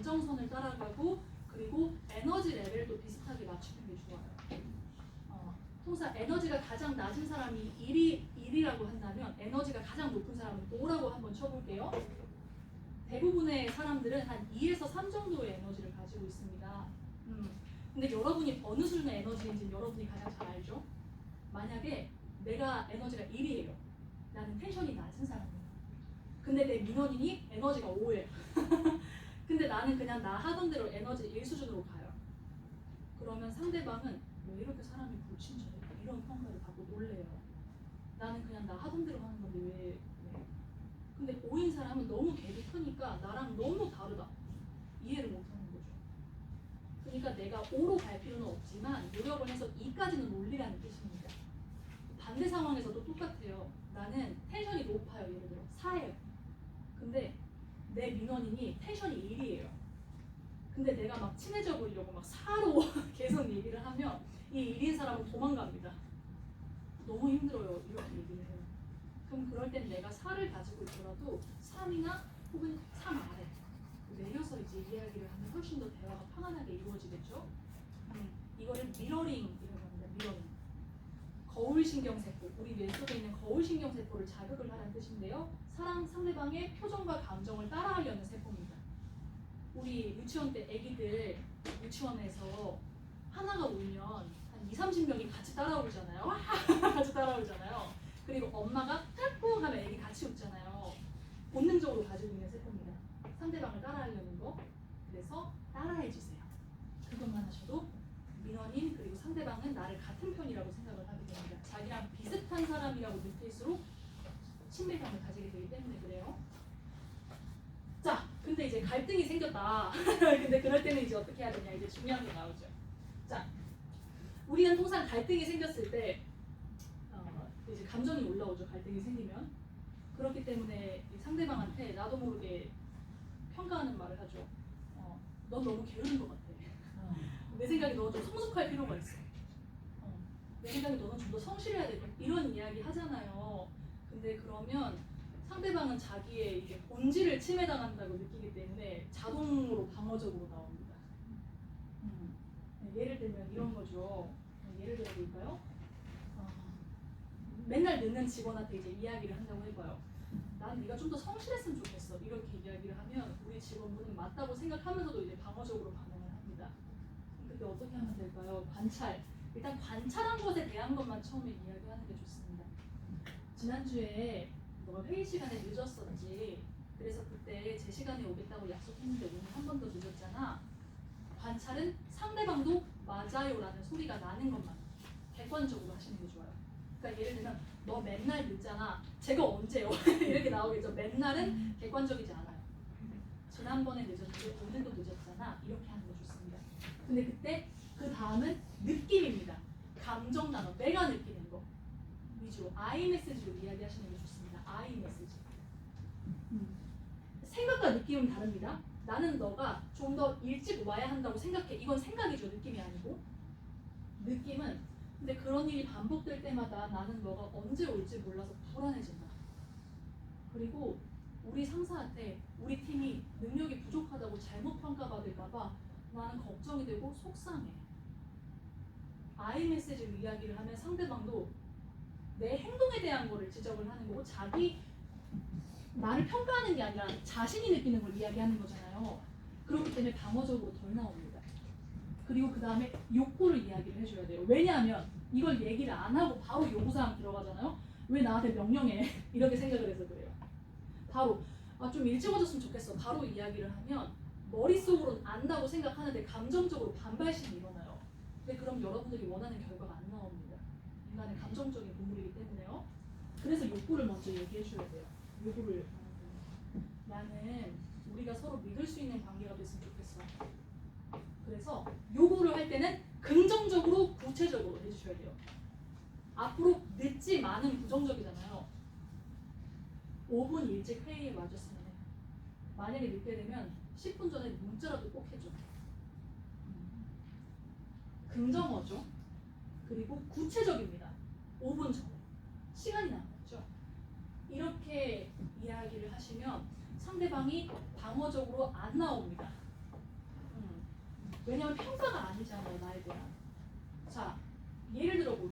감정선을 따라가고 그리고 에너지 레벨도 비슷하게 맞추는 게 좋아요. 통상 에너지가 가장 낮은 사람이 1이라고 한다면 에너지가 가장 높은 사람은 5라고 한번 쳐볼게요. 대부분의 사람들은 한 2에서 3 정도의 에너지를 가지고 있습니다. 근데 여러분이 어느 수준의 에너지인지 여러분이 가장 잘 알죠? 만약에 내가 에너지가 1이에요. 나는 텐션이 낮은 사람이에요. 근데 내 민원인이 에너지가 5예요. 근데 나는 그냥 나 하던 대로 에너지 1 수준으로 가요. 그러면 상대방은 왜 이렇게 사람이 불친절해? 이런 평가를 받고 놀래요. 나는 그냥 나 하던 대로 하는 건데 왜? 근데 5인 사람은 너무 갭이 크니까 나랑 너무 다르다. 이해를 못하는 거죠. 그러니까 내가 5로 갈 필요는 없지만 노력을 해서 2까지는 올리라는 뜻입니다. 반대 상황에서도 똑같아요. 나는 텐션이 높아요. 예를 들어 4예요. 근데 내 민원인이 텐션이 1이에요. 근데 내가 막 친해져 보이려고 막 4로 계속 얘기를 하면 이 1인 사람은 도망갑니다. 너무 힘들어요. 이렇게 얘기를 해요. 그럼 그럴 땐 내가 4를 가지고 있더라도 3이나 혹은 3 아래 내려서 이제 이야기를 하면 훨씬 더 대화가 편안하게 이루어지겠죠. 이거를 미러링이라고 합니다. 미러링. 거울신경세포, 우리 뇌 속에 있는 거울신경세포를 자극을 하라는 뜻인데요. 상대방의 표정과 감정을 따라하려는 세포입니다. 우리 유치원 때 애기들 유치원에서 하나가 울면 한 20-30명이 같이 따라오잖아요. 같이 따라오잖아요. 그리고 엄마가 까꿍 하면 애기 같이 웃잖아요. 본능적으로 가지고 있는 세포입니다. 상대방을 따라하려는 거. 그래서 따라해주세요. 그것만 하셔도 민원인 그리고 상대방은 나를 같은 편이라고 생각을 하게 됩니다. 자기랑 비슷한 사람이라고 느낄수록 친밀감을 가지게 되기 때문에 그래요. 자, 근데 이제 갈등이 생겼다. 근데 그럴 때는 이제 어떻게 해야 되냐, 이제 중요한 게 나오죠. 자, 우리는 통상 갈등이 생겼을 때 이제 감정이 올라오죠. 갈등이 생기면. 그렇기 때문에 상대방한테 나도 모르게 평가하는 말을 하죠. 넌 너무 게으른 것 같아. 내 생각에 너 좀 성숙할 필요가 있어. 내 생각에 너는 좀 더 성실해야 될 거야. 이런 이야기 하잖아요. 근데 그러면 상대방은 자기의 이게 본질을 침해당한다고 느끼기 때문에 자동으로 방어적으로 나옵니다. 예를 들면 이런 거죠. 예를 들어 볼까요? 맨날 늦는 직원한테 이제 이야기를 한다고 해봐요. 난 네가 좀 더 성실했으면 좋겠어. 이렇게 이야기를 하면 우리 직원분은 맞다고 생각하면서도 이제 방어적으로 반응을 합니다. 근데 어떻게 하면 될까요? 관찰. 일단 관찰한 것에 대한 것만 처음에 이야기하는 게 좋습니다. 지난주에 너 회의 시간에 늦었었지. 그래서 그때 제 시간에 오겠다고 약속했는데 오늘 한 번 더 늦었잖아. 관찰은 상대방도 맞아요라는 소리가 나는 것만 객관적으로 하시는 게 좋아요. 그러니까 예를 들면 너 맨날 늦잖아. 제가 언제요? 이렇게 나오겠죠. 맨날은 객관적이지 않아요. 지난번에 늦었는데 오늘도 늦었잖아. 이렇게 하는 거 좋습니다. 근데 그때 그 다음은 느낌입니다. 감정 단어, 내가 느끼는 거 위주로 I 메시지로 이야기하시는 게 좋습니다. I 메시지. 생각과 느낌은 다릅니다. 나는 너가 좀 더 일찍 와야 한다고 생각해. 이건 생각이죠. 느낌이 아니고. 느낌은 근데 그런 일이 반복될 때마다 나는 너가 언제 올지 몰라서 불안해진다. 그리고 우리 상사한테 우리 팀이 능력이 부족하다고 잘못 평가받을까봐 나는 걱정이 되고 속상해. I 메시지로 이야기를 하면 상대방도 내 행동에 대한 거를 지적을 하는 거고 자기 나를 평가하는 게 아니라 자신이 느끼는 걸 이야기하는 거잖아요. 그렇기 때문에 방어적으로 덜 나옵니다. 그리고 그 다음에 욕구를 이야기를 해줘야 돼요. 왜냐하면 이걸 얘기를 안 하고 바로 요구사항 들어가잖아요. 왜 나한테 명령해? 이렇게 생각을 해서 그래요. 바로 좀 일찍 와줬으면 좋겠어. 바로 이야기를 하면 머릿속으로는 안다고 생각하는데 감정적으로 반발심이 일어나요. 근데 그럼 여러분들이 원하는 결과가 안 나옵니다. 인간은 감정적인 동물이기 때문에요. 그래서 욕구를 먼저 얘기해 줘야 돼요. 요구를 나는 우리가 서로 믿을 수 있는 관계가 됐으면 좋겠어. 그래서 요구를 할 때는 긍정적으로 구체적으로 해주셔야 돼요. 앞으로 늦지만은 부정적이잖아요. 5분 일찍 회의에 와줬으면 해요. 만약에 늦게 되면 10분 전에 문자라도 꼭 해줘. 긍정어죠. 그리고 구체적입니다. 5분 전에. 시간이 남았죠. 이렇게 이야기를 하시면 상대방이 방어적으로 안 나옵니다. 왜냐면 평가가 아니잖아요, 나에 대한.